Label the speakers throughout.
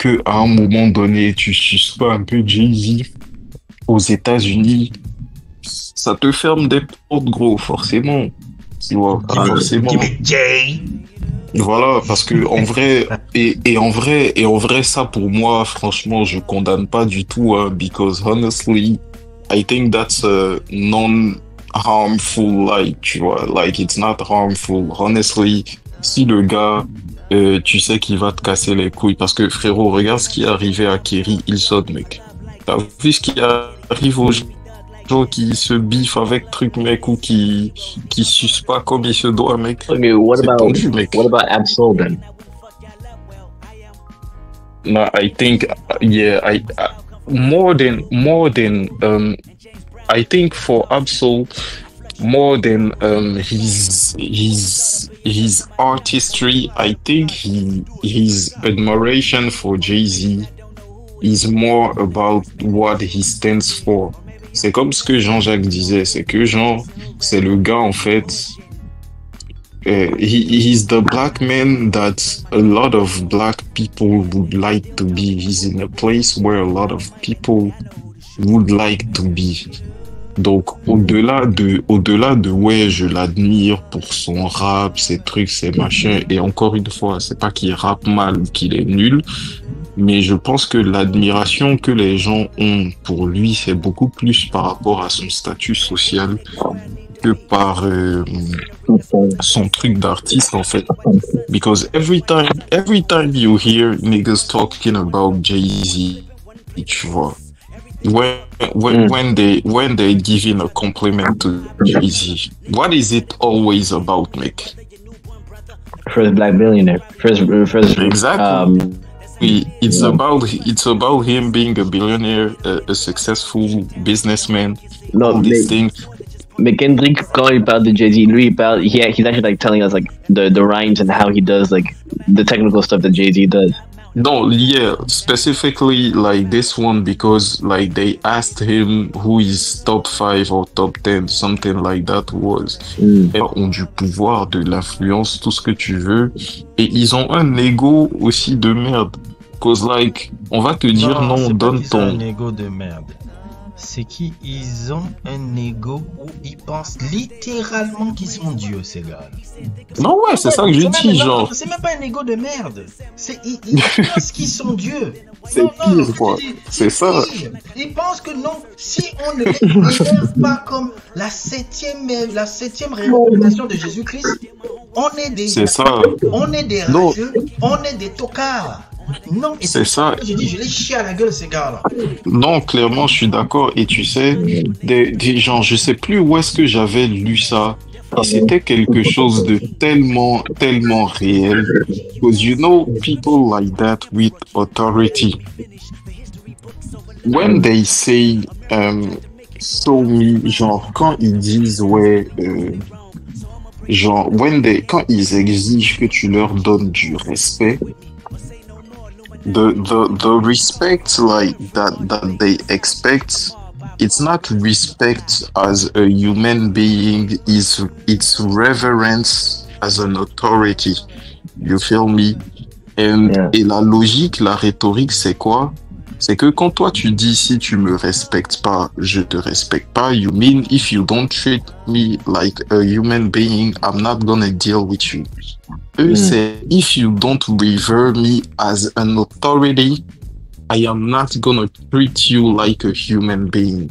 Speaker 1: que à un moment donné, tu suces pas un peu Jay-Z aux États-Unis, ça te ferme des portes, gros, forcément. Tu vois, forcément.
Speaker 2: Give me Jay.
Speaker 1: Voilà, parce que en vrai, et en vrai, ça pour moi, franchement, je condamne pas du tout, hein, because honestly, I think that's a non-harmful, like, tu vois, like, it's not harmful. Honestly, si le gars, tu sais qu'il va te casser les couilles, parce que frérot, regarde ce qui est arrivé à Kerry Hilson, mec. T'as vu ce qui arrive aux gens qui se biffent avec truc, mec, ou qui sucent pas comme il se doit, mec.
Speaker 3: Okay,
Speaker 1: C'est tendu, mec.
Speaker 3: what about Absol then?
Speaker 1: No, I think, yeah, more than, I think for Absol, more than, his artistry, I think his admiration for Jay-Z is more about what he stands for. C'est comme ce que Jean-Jacques disait, c'est que genre, c'est le gars en fait, he's the black man that a lot of black people would like to be. He's in a place where a lot of people would like to be. Donc au-delà de ouais, je l'admire pour son rap, ses trucs, ses machins, et encore une fois, c'est pas qu'il rappe mal ou qu'il est nul, mais je pense que l'admiration que les gens ont pour lui, c'est beaucoup plus par rapport à son statut social que par son truc d'artiste en fait. Because every time you hear niggas talking about Jay-Z, tu vois, when they giving a compliment to Jay-Z, what is it always about, mate?
Speaker 3: First black billionaire. First.
Speaker 1: Exactly. It's about him being a billionaire, a successful businessman, all these things.
Speaker 3: Mais Kendrick, quand il parle de Jay-Z, lui, he's actually like telling us like the rhymes and how he does like the technical stuff that Jay-Z does.
Speaker 1: No, yeah, specifically like this one because like they asked him who his top 5 or top 10, something like that was. Ils ont du pouvoir, de l'influence, tout ce que tu veux. Et ils ont un ego aussi de merde. Cause like, on va te dire non, donne ton...
Speaker 2: un ego de merde. C'est qu'ils ont un ego où ils pensent littéralement qu'ils sont dieux, ces gars.
Speaker 1: Non, ouais, c'est ça que je dis, genre.
Speaker 2: C'est même pas un ego de merde. Ils pensent qu'ils sont dieux.
Speaker 1: C'est pire, quoi. C'est ça.
Speaker 2: Ils pensent que non, si on ne les élève pas comme la septième réincarnation de Jésus-Christ, on est des...
Speaker 1: C'est ça.
Speaker 2: On est des rageux, on est des tocards. Non, et
Speaker 1: c'est ça.
Speaker 2: Je dis, je les chie à la gueule, ces gars-là.
Speaker 1: Non, clairement, je suis d'accord. Et tu sais, des gens, je sais plus où est-ce que j'avais lu ça. Et c'était quelque chose de tellement, tellement réel. Because you know, people like that with authority. When they say, show me, genre, quand ils disent, ouais, genre, quand ils exigent que tu leur donnes du respect, the respect like that they expect, it's not respect as a human being, it's reverence as an authority. You feel me? Et la logique, la rhétorique, c'est quoi? C'est que quand toi tu dis si tu me respectes pas, je te respecte pas, you mean if you don't treat me like a human being, I'm not gonna deal with you. Eux, c'est if you don't revere me as an authority, I am not gonna treat you like a human being.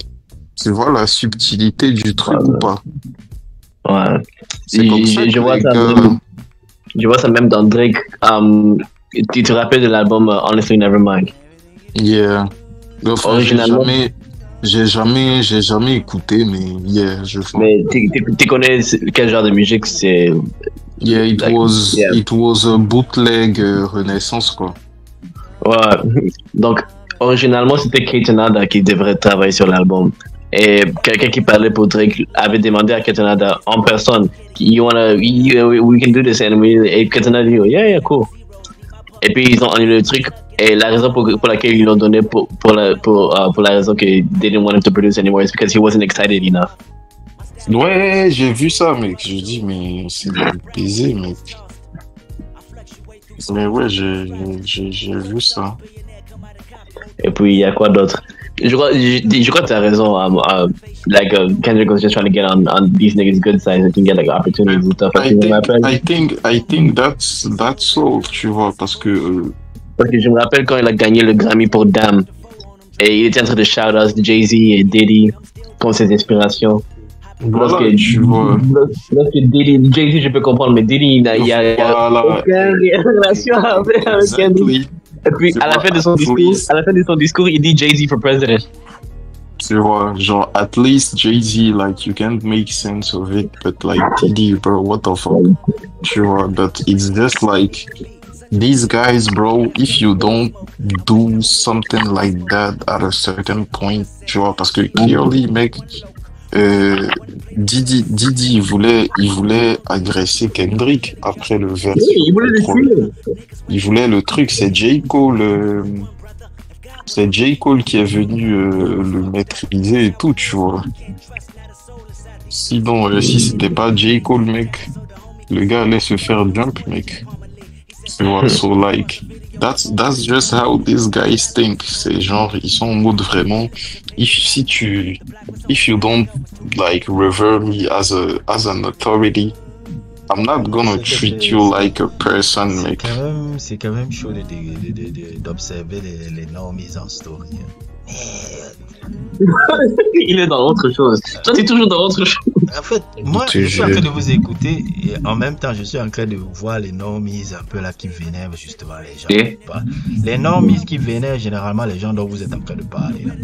Speaker 1: Tu vois la subtilité du truc ou pas?
Speaker 3: Ouais.
Speaker 1: C'est comme ça
Speaker 3: je vois ça même dans Drake. Tu te rappelles de l'album Honestly Nevermind?
Speaker 1: Yeah. Enfin,
Speaker 3: originalement,
Speaker 1: j'ai jamais écouté, mais yeah, je vois.
Speaker 3: Mais tu connais quel genre de musique c'est?
Speaker 1: Yeah, it was a bootleg Renaissance, quoi.
Speaker 3: Ouais. Donc, originalement, c'était Ketanada qui devrait travailler sur l'album. Et quelqu'un qui parlait pour Drake avait demandé à Ketanada en personne, we can do this, et Ketanada dit, yeah, cool. Et puis ils ont annulé le truc. Et la raison pour laquelle ils l'ont donné pour la raison que they didn't want him to produce anymore is because he wasn't excited enough.
Speaker 1: Ouais, j'ai vu ça, mec. Je dis, mais c'est baisé, mec. Mais ouais, j'ai vu ça.
Speaker 3: Et puis, il y a quoi d'autre? Je crois que tu as raison. Like, Kendrick was just trying to get on these niggas' good sides and can get like opportunities and stuff.
Speaker 1: I think that's all, tu vois, parce que
Speaker 3: je me rappelle quand il a gagné le Grammy pour Damn. Et il était en train de shout out Jay-Z et Diddy comme ses inspirations.
Speaker 1: voilà, tu vois.
Speaker 3: Lorsque Diddy, Jay-Z, je peux comprendre, mais Diddy, il y a aucune relation avec Kendrick. Et puis, à la fin de son discours, il dit Jay-Z for president.
Speaker 1: Tu vois, genre, at least Jay-Z, like, you can't make sense of it, but like, Diddy, bro, what the fuck? Tu vois, but it's just like, these guys, bro, if you don't do something like that at a certain point, tu vois, parce que clearly, mec, Diddy, il voulait agresser Kendrick après le verse.
Speaker 3: Oui, il voulait le tuer.
Speaker 1: Il voulait le truc, c'est J. Cole qui est venu le maîtriser et tout, tu vois. Sinon, si c'était pas J. Cole, mec, le gars allait se faire jump, mec. Tu vois, so like, that's just how these guys think. C'est genre, ils sont en mode vraiment, if you don't like revere me as an authority, I'm not gonna treat you like a person, mec.
Speaker 2: C'est quand même chaud d'observer les normes en story.
Speaker 3: Il est dans autre chose. Toi, t'es toujours dans autre chose.
Speaker 2: En fait, moi, je suis en train de vous écouter et en même temps, je suis en train de voir les normies un peu là qui vénèrent justement les gens.
Speaker 3: Et?
Speaker 2: Les normies qui vénèrent généralement les gens dont vous êtes en train de parler là.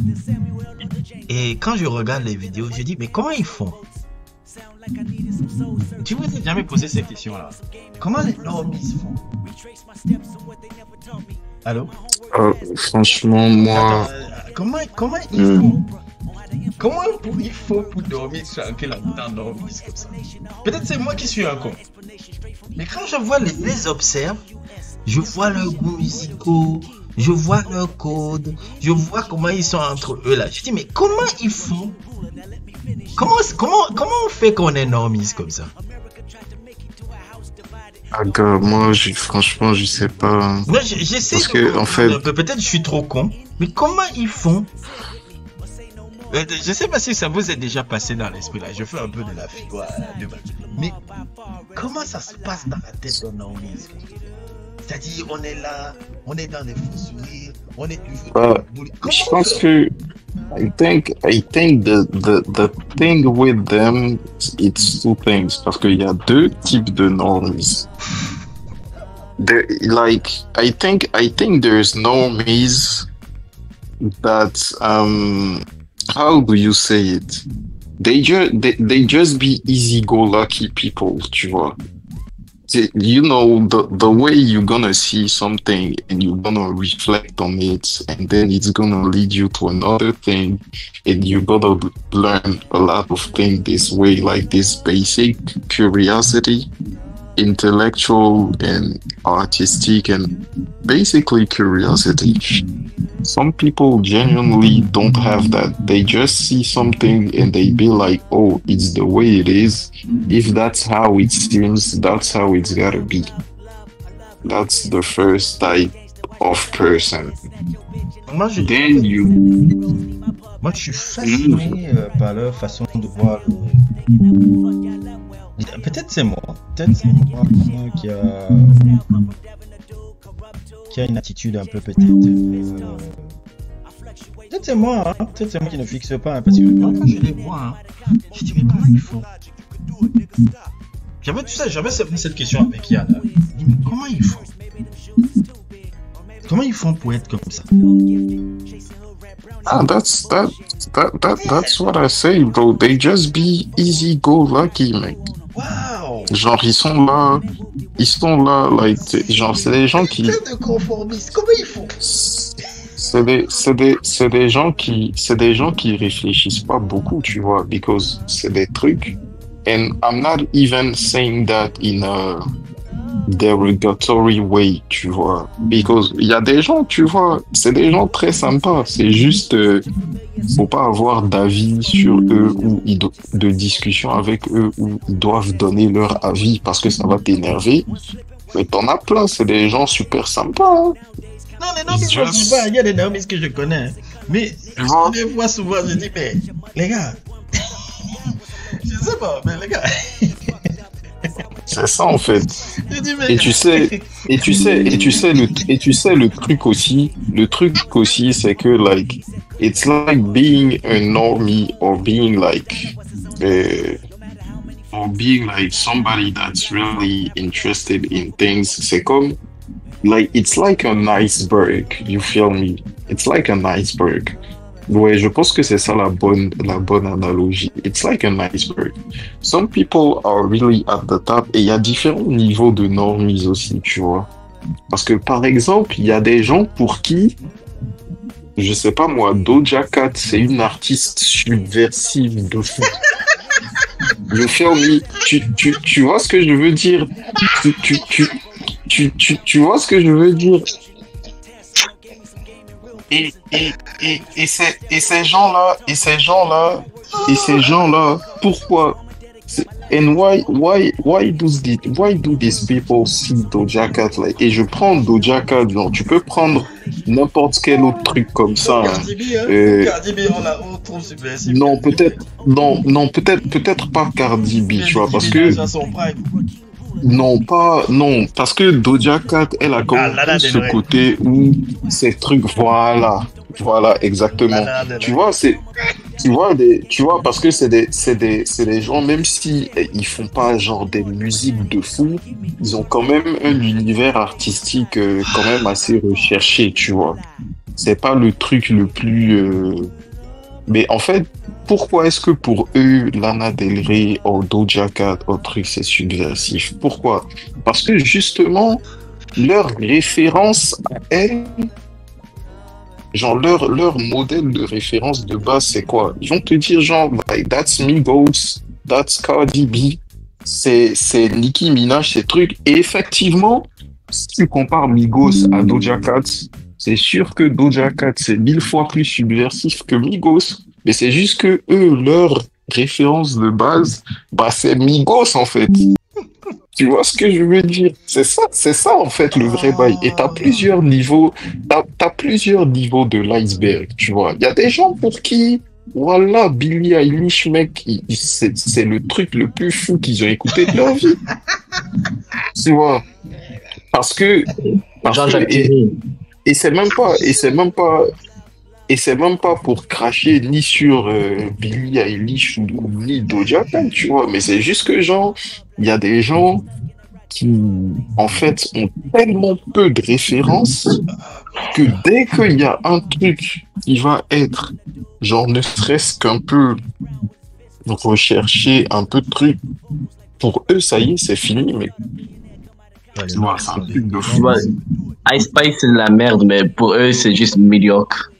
Speaker 2: Et quand je regarde les vidéos, je dis, mais comment ils font? Tu vous êtes jamais posé ces questions-là? Comment les normies font? Allô?
Speaker 1: Franchement, moi...
Speaker 2: Comment ils font? Comment ils font pour dormir tranquille en étant normies comme ça? Peut-être c'est moi qui suis un con. Mais quand je vois les observe, je vois leurs goûts musicaux, je vois leurs codes, je vois comment ils sont entre eux là. Je dis, mais comment ils font? Comment on fait qu'on est normies comme ça?
Speaker 1: Moi, franchement, je sais pas.
Speaker 2: Moi, j'essaie
Speaker 1: parce que, en fait,
Speaker 2: peut-être je suis trop con, mais comment ils font? Je sais pas si ça vous est déjà passé dans l'esprit là. Je fais un peu de la figure, mais comment ça se passe dans la tête d'un normies? C'est-à-dire, on est là, on est dans les faux sourires, on est toujours.
Speaker 1: Je pense que I think the thing with them, it's two things. Parce qu'il y a deux types de normies. Like, I think there's normies that how do you say it? They just be easy-go-lucky people, tu vois. You know, the way you're gonna see something and you're gonna reflect on it, and then it's gonna lead you to another thing, and you're gonna learn a lot of things this way, like this basic curiosity, intellectual and artistic, and basically curiosity. Some people genuinely don't have that. They just see something and they be like, oh, it's the way it is. If that's how it seems, that's how it's gotta be. That's the first type of person.
Speaker 2: Moi, je suis fasciné par leur façon de voir Peut-être c'est moi qui a une attitude un peu peut-être c'est moi, hein. Peut-être c'est moi qui ne fixe pas, hein, parce que quand je les vois, hein, je dis mais comment ils font? J'avais cette question avec Yann. Je dis mais comment ils font? Comment ils font pour être comme ça?
Speaker 1: That's what I say, bro. They just be easy-go-lucky, mec.
Speaker 2: Wow.
Speaker 1: Genre ils sont là, like, genre c'est des gens qui.
Speaker 2: De conformistes. Comment ils font?
Speaker 1: C'est des gens qui réfléchissent pas beaucoup, tu vois, because c'est des trucs. And I'm not even saying that in a derogatory way, tu vois, because il y a des gens, tu vois, c'est des gens très sympas. C'est juste, faut pas avoir d'avis sur eux ou de discussion avec eux où ils doivent donner leur avis parce que ça va t'énerver. Mais t'en as plein, c'est des gens super sympas. Hein.
Speaker 2: Non, les
Speaker 1: It's
Speaker 2: normies, moi, je dis
Speaker 1: just-
Speaker 2: pas, il y a des normies que je connais. Hein. Mais
Speaker 1: Tu vois?
Speaker 2: des fois, souvent, je dis, mais les gars, je sais pas, mais les gars,
Speaker 1: C'est ça en fait.
Speaker 2: je dis, mais
Speaker 1: Et tu sais, le truc aussi, c'est que like, it's like being a normie or being like somebody that's really interested in things. C'est comme, like, it's like an iceberg. You feel me? It's like an iceberg. Ouais, je pense que c'est ça la bonne analogie. It's like an iceberg. Some people are really at the top et il y a différents niveaux de normies aussi, tu vois. Parce que par exemple, il y a des gens pour qui, je sais pas moi, Doja Cat, c'est une artiste subversive de fou. You feel me? Tu vois ce que je veux dire? Tu vois ce que je veux dire? Et ces gens-là, pourquoi? And why do these people see Doja Cat like? Et je prends Doja Cat, genre, tu peux prendre n'importe quel autre truc comme ça. Hein.
Speaker 2: Cardi B, hein? Cardi B, on trouve subversif.
Speaker 1: Non, peut-être pas Cardi B, tu vois, parce que non, parce que Doja Cat, elle a comme ce côté où ces trucs, voilà, exactement. Tu vois, parce que c'est des gens, même si ils font pas genre des musiques de fou, ils ont quand même un univers artistique quand même assez recherché, tu vois. C'est pas le truc le plus, mais en fait, pourquoi est-ce que pour eux, Lana Del Rey ou Doja Cat ou truc, c'est subversif? Pourquoi? Parce que justement, leur référence à elles, genre leur modèle de référence de base, c'est quoi? Ils vont te dire genre, like, that's Migos, that's Cardi B, c'est Nicki Minaj, ces trucs. Et effectivement, si tu compares Migos à Doja Cat, c'est sûr que Doja Cat, c'est 1000 fois plus subversif que Migos. Mais c'est juste que eux, leur référence de base, bah, c'est Migos, en fait. Tu vois ce que je veux dire? C'est ça, en fait, le vrai bail. Et t'as plusieurs niveaux de l'iceberg, tu vois. Il y a des gens pour qui, voilà, Billie Eilish, mec, c'est le truc le plus fou qu'ils ont écouté de leur vie. Tu vois? Parce que et c'est même pas pour cracher ni sur Billie Eilish ou ni Doja Cat, tu vois, mais c'est juste que genre, il y a des gens qui, en fait, ont tellement peu de références que dès qu'il y a un truc qui va être, genre, ne serait-ce qu'un peu recherché, un peu de truc, pour eux, ça y est, c'est fini, mais tu vois, c'est un truc de fou.
Speaker 3: Ouais. Ice Spice, c'est de la merde, mais pour eux, c'est juste médiocre.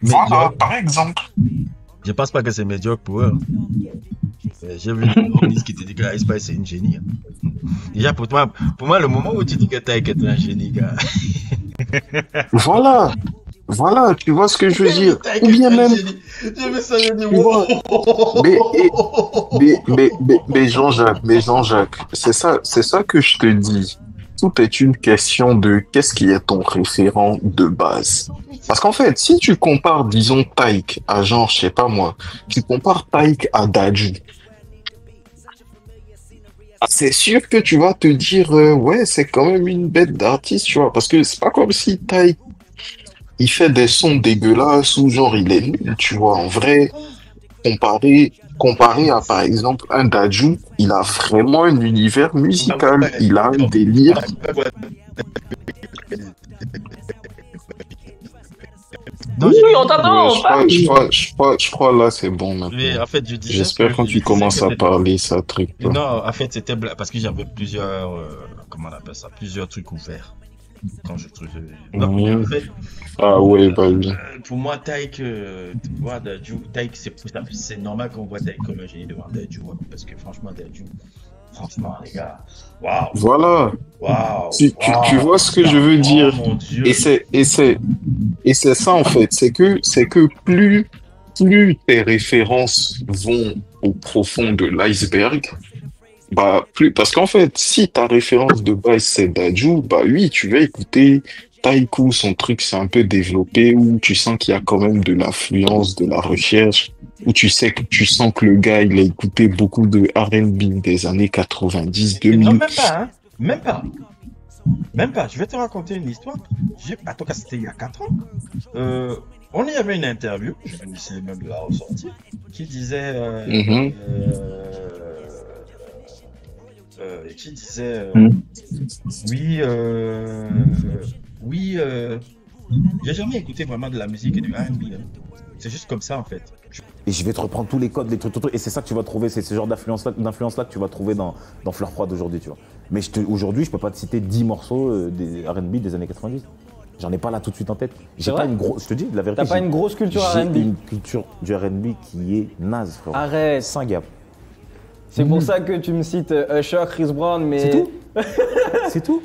Speaker 1: Voilà, par exemple.
Speaker 2: Je pense pas que c'est médiocre pour eux. J'ai vu des journalistes qui te disent que Ice Spice c'est une génie. Déjà pour moi, le moment où tu dis que Taïk est un génie, gars.
Speaker 1: Voilà, tu vois ce que je veux dire. Ou bien même,
Speaker 2: J'ai vu ça, j'ai dit,
Speaker 1: tu vois, mais Jean-Jacques, c'est ça que je te dis. Tout est une question de qu'est-ce qui est ton référent de base. Parce qu'en fait, si tu compares, disons, Taïk à genre, je sais pas moi, tu compares Taïk à Dadju, c'est sûr que tu vas te dire, ouais, c'est quand même une bête d'artiste, tu vois, parce que c'est pas comme si Taïk, il fait des sons dégueulasses ou genre il est nul, tu vois. En vrai, comparé à, par exemple, un Dadju, il a vraiment un univers musical, il a un délire.
Speaker 3: Oui, on t'entend.
Speaker 1: Je crois là, c'est bon maintenant.
Speaker 2: Mais en fait, je disais.
Speaker 1: J'espère quand tu commences à parler, ça truc.
Speaker 2: Non, en fait, c'était parce que j'avais plusieurs, comment on appelle ça, plusieurs trucs ouverts. Quand je trouve. En fait,
Speaker 1: ah ouais, bah oui.
Speaker 2: Pour moi, Taïk, tu vois, Taïk, c'est normal qu'on voit Taïk comme un génie devant Dadju, ouais, parce que franchement, Dadju, les gars, waouh.
Speaker 1: Voilà.
Speaker 2: Waouh.
Speaker 1: Tu vois ce que je veux dire.
Speaker 2: Oh, mon Dieu.
Speaker 1: Et c'est ça en fait. C'est que plus tes références vont au profond de l'iceberg, bah plus parce qu'en fait, si ta référence de base c'est Dadju, bah oui, tu vas écouter Taïkou, son truc, c'est un peu développé, où tu sens qu'il y a quand même de l'affluence, de la recherche, où tu sens que le gars, il a écouté beaucoup de R&B des années 90,
Speaker 2: Non,
Speaker 1: 2000.
Speaker 2: même pas, hein. Même pas. Même pas. Je vais te raconter une histoire. En tout cas, c'était il y a 4 ans. On y avait une interview, je vais essayer même de la ressortir, qui disait,
Speaker 1: Mhm.
Speaker 2: oui, oui, j'ai jamais écouté vraiment de la musique et du R&B. Hein. C'est juste comme ça en fait.
Speaker 4: Et je vais te reprendre tous les codes, les trucs, et c'est ça que tu vas trouver, c'est ce genre d'influence-là que tu vas trouver dans Fleur Froide aujourd'hui, tu vois. Mais aujourd'hui, je peux pas te citer 10 morceaux des R&B des années 90. J'en ai pas là tout de suite en tête. J'ai pas
Speaker 5: vrai
Speaker 4: une grosse, je te dis la vérité.
Speaker 5: T'as pas une grosse culture
Speaker 4: J'ai
Speaker 5: R&B?
Speaker 4: une culture du R&B qui est naze, frère.
Speaker 5: Arrête.
Speaker 4: Sans gap.
Speaker 5: C'est pour ça que tu me cites Usher, Chris Brown, mais...
Speaker 4: C'est tout. C'est tout.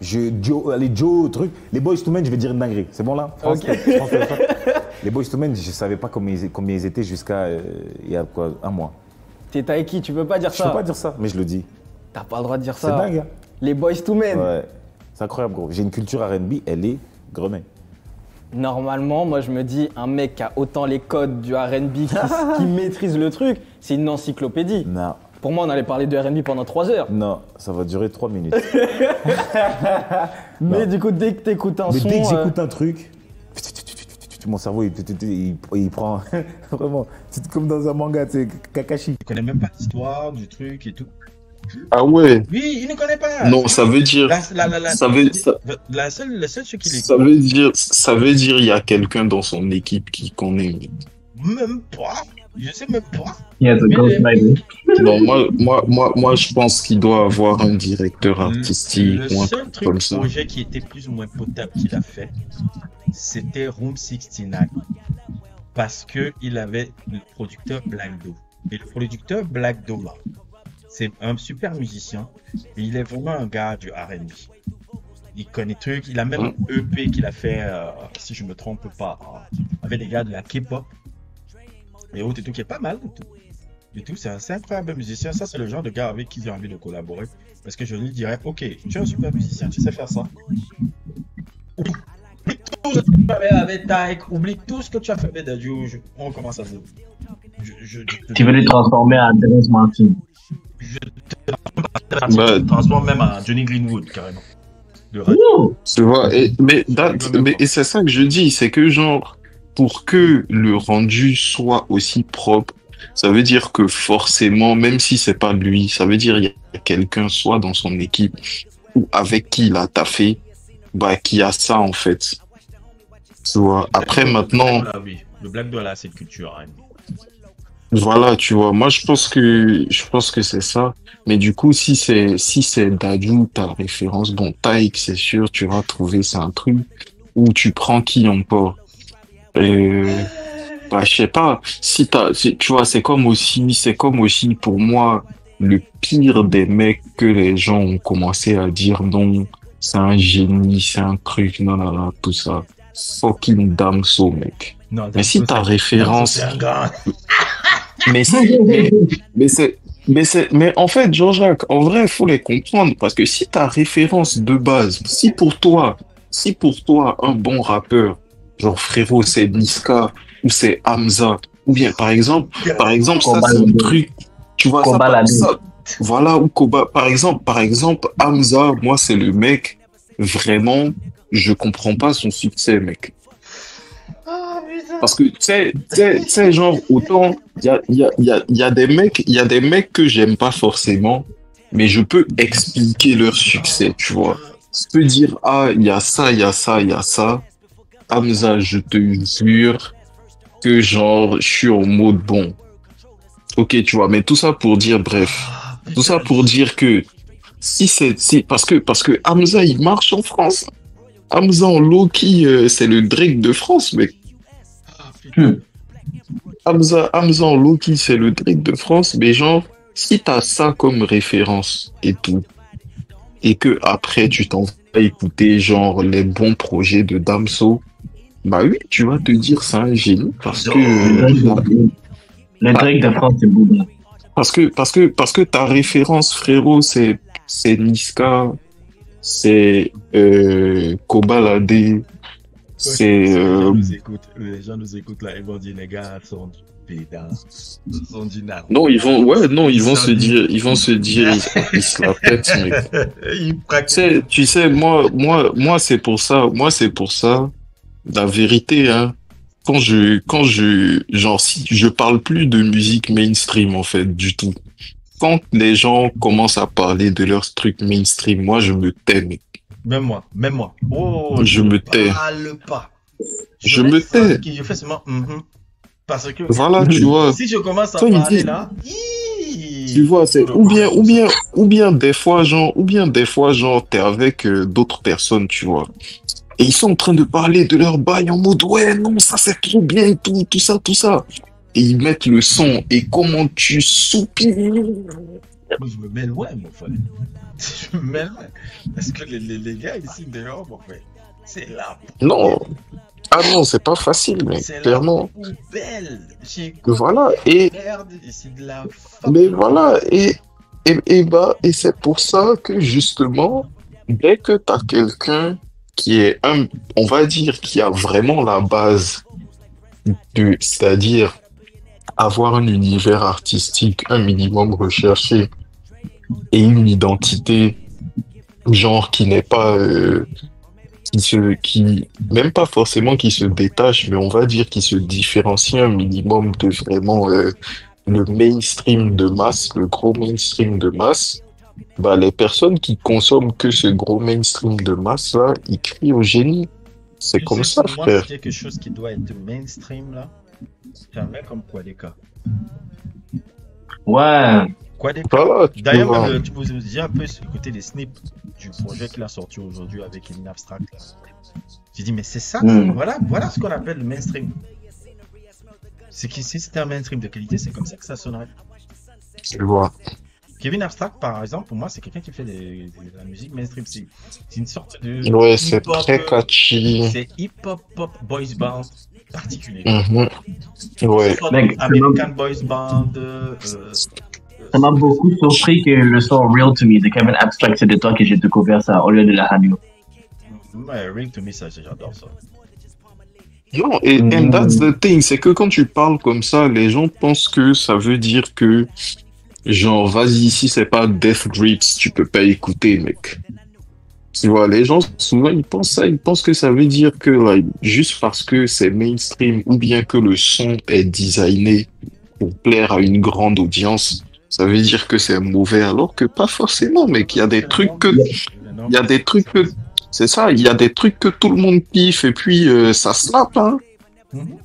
Speaker 4: Joe, truc. Les Boyz II Men, je vais dire une dinguerie. C'est bon là? France,
Speaker 5: Ok.
Speaker 4: France, les Boyz II Men, je savais pas combien ils étaient jusqu'à il y a quoi, un mois.
Speaker 5: T'es Taiki, tu peux pas dire
Speaker 4: Je
Speaker 5: ça.
Speaker 4: peux pas dire ça, mais je le dis.
Speaker 5: T'as pas le droit de dire
Speaker 4: C'est
Speaker 5: ça.
Speaker 4: dingue, hein?
Speaker 5: Les Boys to Men.
Speaker 4: Ouais. C'est incroyable, gros. J'ai une culture R&B, elle est grenée.
Speaker 5: Normalement, moi je me dis, un mec qui a autant les codes du R&B, qui maîtrise le truc, c'est une encyclopédie.
Speaker 4: Non,
Speaker 5: Pour moi, on allait parler de R&B pendant 3 heures.
Speaker 4: non, ça va durer 3 minutes.
Speaker 5: Mais du coup, dès que t'écoutes un
Speaker 4: Mais
Speaker 5: son...
Speaker 4: dès que j'écoute un truc, mon cerveau, il prend vraiment. C'est comme dans un manga, c'est Kakashi.
Speaker 2: Il connaît même pas l'histoire du truc et tout.
Speaker 1: Ah ouais.
Speaker 2: Oui, il ne connaît pas.
Speaker 1: Non, ça veut dire,
Speaker 2: La seule ceux qui
Speaker 1: ça veut dire, il y a quelqu'un dans son équipe qui connaît.
Speaker 2: même pas. Je sais même pas.
Speaker 3: He has a
Speaker 2: Mais
Speaker 3: ghostwriter.
Speaker 1: Non, moi, je pense qu'il doit avoir un directeur artistique
Speaker 2: Le
Speaker 1: ou un
Speaker 2: seul
Speaker 1: truc
Speaker 2: truc
Speaker 1: comme ça.
Speaker 2: projet qui était plus ou moins potable qu'il a fait, c'était Room 69. Parce que il avait le producteur Black Do. Et le producteur Black Do, là, c'est un super musicien. Et il est vraiment un gars du R&B. Il connaît trucs. Il a même un EP qu'il a fait, si je me trompe pas, avec des gars de la K-pop. Et autres et tout, qui est pas mal. Et tout, c'est un incroyable musicien. Ça, c'est le genre de gars avec qui j'ai envie de collaborer. Parce que je lui dirais, ok, tu es un super musicien, tu sais faire ça. Oublie tout ce que tu as fait avec Taïk, oublie tout ce que tu as fait avec Dadju. On commence à zéro.
Speaker 3: Tu veux les transformer en Terrence Martin.
Speaker 2: Je te transforme même à Johnny Greenwood, carrément.
Speaker 1: Tu vois, et c'est ça que je dis, c'est que genre, pour que le rendu soit aussi propre, ça veut dire que forcément, même si c'est pas lui, ça veut dire qu'il y a quelqu'un soit dans son équipe ou avec qui il a taffé, bah, qui a ça en fait. Tu vois, après maintenant,
Speaker 2: Oui, le Black Doll a cette culture. Hein.
Speaker 1: voilà, tu vois, moi je pense que c'est ça. Mais du coup, si c'est Dadju, ta référence, bon, Taïk, c'est sûr, tu vas trouver, c'est un truc où tu prends qui encore. Bah, je sais pas, tu vois, c'est comme aussi pour moi, le pire des mecs que les gens ont commencé à dire non, c'est un génie, c'est un truc, non, non, non, tout ça. Fucking Damso, mec.
Speaker 2: Non,
Speaker 1: Mais si ta référence,
Speaker 2: c'est un gars.
Speaker 1: mais en fait, Jean-Jacques, en vrai, il faut les comprendre parce que si ta référence de base, si pour toi, un bon rappeur, genre frérot, c'est Niska ou c'est Hamza, ou bien par exemple, ça c'est un truc, tu vois, ça, voilà, ou Koba, par exemple, Hamza, moi c'est le mec, vraiment, je comprends pas son succès, mec. Parce que, tu sais, genre, autant, il y a des mecs que j'aime pas forcément, mais je peux expliquer leur succès, tu vois. Je peux dire, ah, il y a ça, il y a ça, il y a ça. Hamza, je te jure que, genre, je suis en mode bon. Ok, tu vois, mais tout ça pour dire, bref. Tout ça pour dire que, parce que Hamza, il marche en France. Hamza en low-key, c'est le Drake de France, mec. Hamza en low-key, c'est le Drake de France, mais genre, si t'as ça comme référence et tout, et que après tu t'en vas écouter genre les bons projets de Damso, bah oui, tu vas te dire c'est un génie parce que
Speaker 3: le Drake de France, c'est Booba.
Speaker 1: parce que ta référence, frérot, c'est Niska, c'est Kobalade, c'est
Speaker 2: Les gens nous écoutent là, ils vont dire les gars sont du pédard, sont du nard.
Speaker 1: non, ils vont se dire, ils se la pètent, mec.
Speaker 2: Ils pratiquent.
Speaker 1: Tu sais, moi, c'est pour ça, la vérité, hein. Genre, si je parle plus de musique mainstream, en fait, du tout. Quand les gens commencent à parler de leur truc mainstream, moi, je me tais, mec.
Speaker 2: Même moi. Oh,
Speaker 1: Je me tais.
Speaker 2: parle pas.
Speaker 1: Je me tais.
Speaker 2: Je fais seulement, parce que
Speaker 1: Voilà, tu vois.
Speaker 2: si je commence à
Speaker 1: Ça, il
Speaker 2: parler
Speaker 1: dit-
Speaker 2: là,
Speaker 1: Tu vois, c'est ou bien des fois, genre, t'es avec d'autres personnes, tu vois. Et ils sont en train de parler de leur bail en mode, ouais, non, ça c'est trop bien et tout ça. Et ils mettent le son et comment tu soupires.
Speaker 2: moi, je me mets loin, mon frère. Je me mets loin. Parce que les gars ici dehors, mon frère, c'est la
Speaker 1: Non. Ah non, c'est pas facile, mec,
Speaker 2: c'est la
Speaker 1: clairement.
Speaker 2: poubelle.
Speaker 1: Voilà, et,
Speaker 2: Merde, et c'est de la
Speaker 1: mais voilà, et c'est pour ça que justement, dès que t'as quelqu'un qui est on va dire, qui a vraiment la base c'est-à-dire avoir un univers artistique un minimum recherché et une identité, genre qui n'est pas, même pas forcément qui se détache, mais on va dire qui se différencie un minimum de vraiment, le mainstream de masse, le gros mainstream de masse. Bah, les personnes qui consomment que ce gros mainstream de masse là, ils crient au génie. C'est
Speaker 2: Tu
Speaker 1: comme
Speaker 2: sais,
Speaker 1: ça,
Speaker 2: pour moi,
Speaker 1: frère.
Speaker 2: c'est quelque chose qui doit être mainstream là. C'est un mec comme Quadeka.
Speaker 3: Ouais.
Speaker 2: Quadeka.
Speaker 1: Voilà, tu
Speaker 2: D'ailleurs,
Speaker 1: vois.
Speaker 2: même, tu peux déjà un peu écouter les snips du projet qu'il a sorti aujourd'hui avec Emin Abstract. Là. J'ai dit, mais c'est ça, voilà ce qu'on appelle le mainstream. C'est que si c'était un mainstream de qualité, c'est comme ça que ça sonnerait.
Speaker 1: Tu vois.
Speaker 2: Kevin Abstract, par exemple, pour moi, c'est quelqu'un qui fait de la musique mainstream. C'est une sorte de.
Speaker 1: Ouais, c'est
Speaker 2: hip-hop,
Speaker 1: très catchy.
Speaker 2: C'est hip-hop pop boys band particulier.
Speaker 1: Mhm. Ouais.
Speaker 2: Soit
Speaker 3: Mec,
Speaker 2: American Boys Band.
Speaker 3: Ça m'a beaucoup surpris que le son Real to Me de Kevin Abstract, c'est de toi que j'ai découvert ça au lieu de la radio.
Speaker 2: Ouais, Ring to Me, ça, j'adore ça.
Speaker 1: Non, et and that's the thing, c'est que quand tu parles comme ça, les gens pensent que ça veut dire que, genre, vas-y, si c'est pas Death Grips, tu peux pas écouter, mec. Tu vois, les gens, souvent, ils pensent ça, ils pensent que ça veut dire que, like, juste parce que c'est mainstream, ou bien que le son est designé pour plaire à une grande audience, ça veut dire que c'est mauvais, alors que pas forcément, mec. Il y a des trucs que, il y a des trucs que, c'est ça, il y a des trucs que tout le monde kiffe, et puis, ça slap, hein.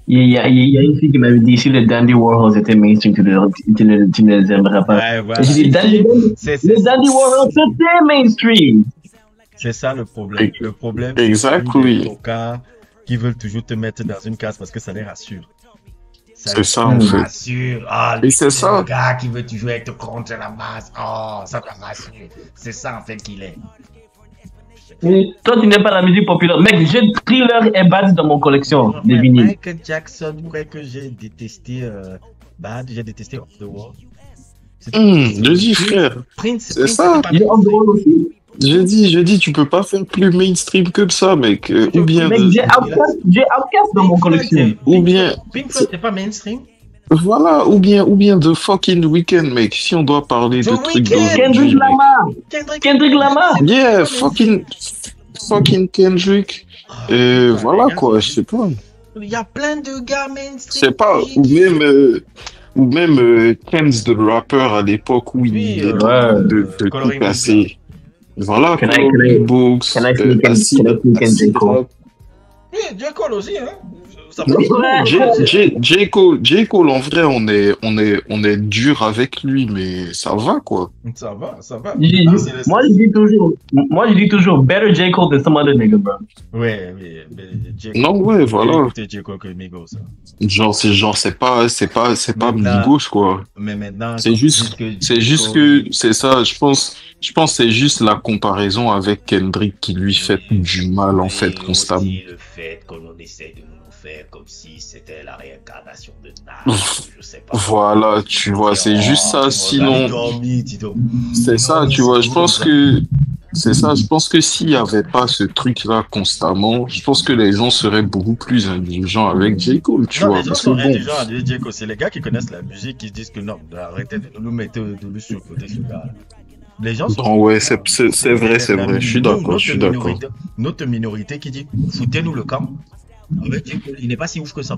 Speaker 3: Il y a une fille qui m'avait dit si le Dandy Warhols était mainstream, tu ne les aimerais pas.
Speaker 2: Ouais, voilà.
Speaker 3: J'ai dit, le Dandy Warhols c'était mainstream.
Speaker 2: C'est ça le problème. Le problème, c'est
Speaker 1: Exactly.
Speaker 2: les tocards qui veulent toujours te mettre dans une case parce que ça les rassure.
Speaker 1: C'est ça, en fait.
Speaker 2: Rassure. Ah,
Speaker 1: Et c'est ça.
Speaker 2: le gars qui veut toujours être contre la masse. Oh, ça te rassure. C'est ça, en fait, qu'il est.
Speaker 3: Toi, tu n'aimes pas la musique populaire. Mec, j'ai Thriller et Bad dans mon collection de vinyles.
Speaker 2: Michael Jackson, vrai que j'ai détesté Bad, j'ai détesté Off the Wall.
Speaker 1: Je dis, frère.
Speaker 2: Prince,
Speaker 1: C'est ça.
Speaker 3: Il est en dehors aussi.
Speaker 1: Je dis, tu peux pas faire plus mainstream que ça, mec. Ou bien,
Speaker 3: Mec, j'ai Outkast dans mon collection.
Speaker 1: ou bien,
Speaker 2: Pink Floyd, c'est pas mainstream.
Speaker 1: voilà, ou bien The Fucking Weeknd, mec. Si on doit parler de
Speaker 2: The
Speaker 1: trucs
Speaker 2: Weeknd.
Speaker 1: d'aujourd'hui,
Speaker 3: Kendrick Lamar.
Speaker 2: Kendrick
Speaker 3: Lamar.
Speaker 1: mec. Yeah, fucking Kendrick. Voilà, quoi, je sais pas.
Speaker 2: Il y a plein de gars mainstream.
Speaker 1: Je sais pas, ou même Chance the Rapper à l'époque où il est de tout
Speaker 2: Coloring
Speaker 1: casser. Voilà,
Speaker 3: Can I-
Speaker 1: Coloring Books,
Speaker 3: can I sneak in-
Speaker 1: Acid
Speaker 3: can I sneak in J. Cole?
Speaker 1: Rap.
Speaker 2: Oui, J. Cole aussi, hein. Ça
Speaker 1: Non,
Speaker 3: Ouais.
Speaker 1: J. Cole, en vrai, on est dur avec lui, mais ça va, quoi.
Speaker 2: Ça va, ça va.
Speaker 3: Moi, je dis toujours, better J. Cole than some other nigga, bro.
Speaker 2: Ouais, mais J. Cole.
Speaker 1: Non, ouais, voilà.
Speaker 2: Écoutez J. Cole que Migos. Ça.
Speaker 1: C'est pas
Speaker 2: Maintenant-
Speaker 1: mi-gauche, quoi.
Speaker 2: Mais maintenant,
Speaker 1: C'est juste que, c'est ça, je pense que c'est juste la comparaison avec Kendrick qui lui fait du mal, en fait, constamment.
Speaker 2: Aussi le fait qu'on essaie de nous faire comme si c'était la réincarnation de Nas, je sais pas.
Speaker 1: Voilà, tu vois, c'est juste ça, sinon, c'est ça, tu vois, je pense que c'est ça. Je pense que s'il y avait pas ce truc-là constamment, je pense que les gens seraient beaucoup plus indulgents avec J. Cole, tu
Speaker 2: Non,
Speaker 1: vois.
Speaker 2: les gens
Speaker 1: Parce que
Speaker 2: sont
Speaker 1: bon,
Speaker 2: indulgents à DJ Cole. C'est les gars qui connaissent la musique qui se disent que non, arrêtez de nous mettre de lui sur le côté, ce gars. Les gens sont
Speaker 1: non, ouais,
Speaker 2: indulgents.
Speaker 1: c'est vrai, c'est vrai. Je suis d'accord, je suis d'accord.
Speaker 2: Notre minorité qui dit foutez-nous le camp. Avec J. Cole, il n'est pas si ouf que ça.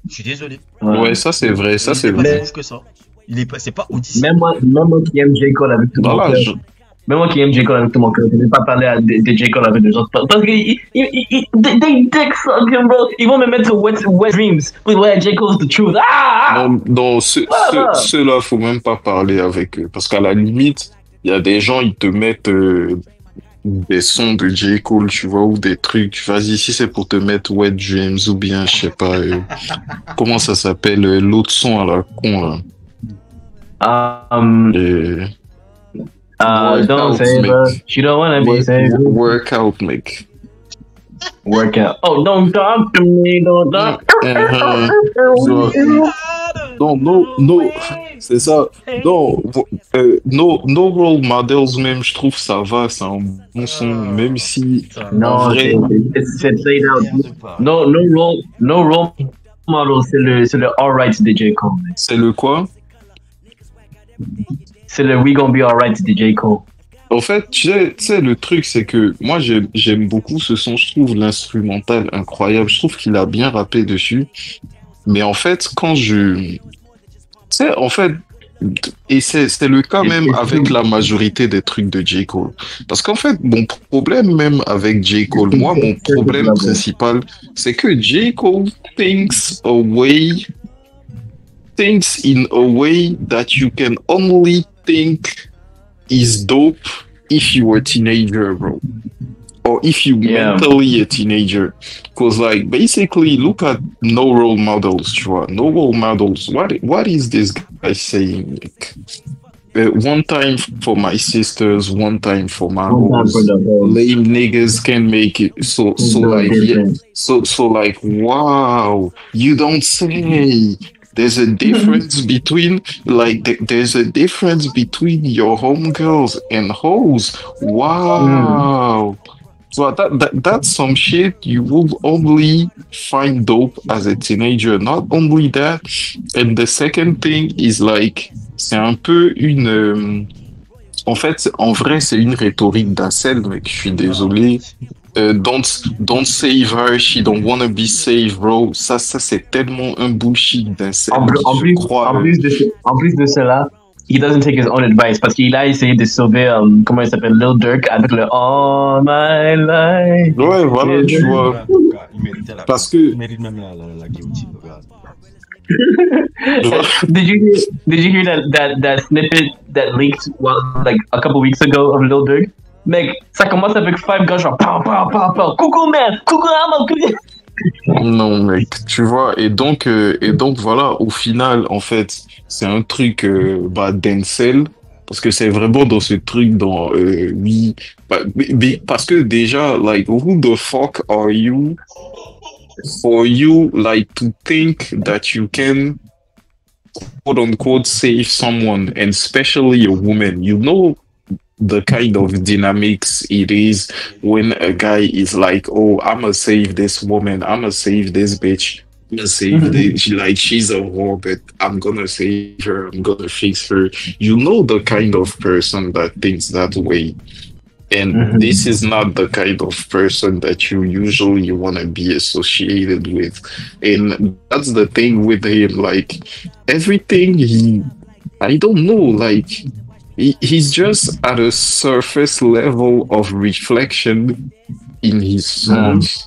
Speaker 2: Je suis désolé.
Speaker 1: Ouais, ça c'est vrai, ça c'est
Speaker 2: Il n'est pas
Speaker 1: vrai.
Speaker 2: si ouf que ça. C'est pas audition.
Speaker 3: Même moi qui aime J. Cole avec tout mon
Speaker 1: Voilà,
Speaker 3: cœur. Même moi qui aime J. Cole avec tout mon cœur, je ne vais pas parler de J. Cole avec des gens. Parce que they dick suck him, bro. Ils vont me mettre sur Wet Dreams. Ouais, J. Cole's the truth. Ah!
Speaker 1: non, non, ceux-là, faut même pas parler avec eux. Parce qu'à la limite, il y a des gens, ils te mettent des sons de J. Cole, tu vois, ou des trucs. Vas-y, si c'est pour te mettre Wet Dreams, ou bien, je sais pas, comment ça s'appelle, l'autre son à la con, là. Et...
Speaker 3: Don't say it. She don't wanna be saved.
Speaker 1: Workout, mec.
Speaker 3: Workout. Oh, don't talk to me, don't talk.
Speaker 1: Non, c'est ça. Non, no Role Models, même, je trouve ça va, c'est un bon son, même si, en
Speaker 3: Non,
Speaker 1: vrai,
Speaker 3: c'est played out. No role model, c'est le alright de J. Cole.
Speaker 1: c'est le quoi?
Speaker 3: C'est le We Gonna Be Alright de J. Cole.
Speaker 1: En fait, tu sais, le truc, c'est que moi, j'aime beaucoup ce son. Je trouve l'instrumental incroyable. Je trouve qu'il a bien rappé dessus. Mais en fait, tu sais, en fait, et c'est le cas même avec la majorité des trucs de J. Cole. Parce qu'en fait, mon problème même avec J. Cole, moi, mon problème principal, c'est que J. Cole thinks in a way that you can only think is dope if you're a teenager, bro. Or if you mentally a teenager. Because like basically look at No Role Models, tu vois. No Role Models. What is this guy saying? Like, one time for my sisters, one time for my hoes. Lame niggas can make it. So like yeah, so like wow, you don't say. There's a difference between there's a difference between your homegirls and hoes. Wow. So that's some shit you will only find dope as a teenager. Not only that, and the second thing is like c'est un peu une en fait, en vrai, c'est une rhétorique d'incel, mec. Je suis désolé. Don't save her, she don't wanna be saved, bro. Ça c'est tellement un bullshit d'incel.
Speaker 3: En plus de cela, he doesn't take his own advice parce qu'il a essayé de sauver, comment il s'appelle, Lil Durk avec le All My Life.
Speaker 1: Ouais, voilà, tu vois. Parce que...
Speaker 2: Il mérite même la guillotine, regarde.
Speaker 3: Did you hear that snippet that leaked like a couple weeks ago of Lil Durk? Mec, ça commence avec 5 gars genre pow pow pow pow. Coucou man, coucou Amel, coucou.
Speaker 1: Non mec, tu vois, et donc voilà, au final en fait, c'est un truc d'incel parce que c'est vraiment dans ce truc dans oui, parce que déjà like who the fuck are you for you like to think that you can quote unquote save someone, and especially a woman, you know the kind of dynamics it is when a guy is like, oh, I'ma save this woman, I'ma save this bitch, I'm gonna save this, she's a whore, but I'm gonna save her, I'm gonna fix her. You know the kind of person that thinks that way. And this is not the kind of person that you usually want to be associated with. And that's the thing with him. Like, everything I don't know, like, he's just at a surface level of reflection in his songs.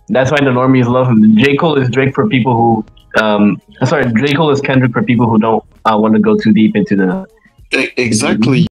Speaker 3: That's why the normies love him. J. Cole is Drake for people who, J. Cole is Kendrick for people who don't want to go too deep into the...
Speaker 1: Exactly.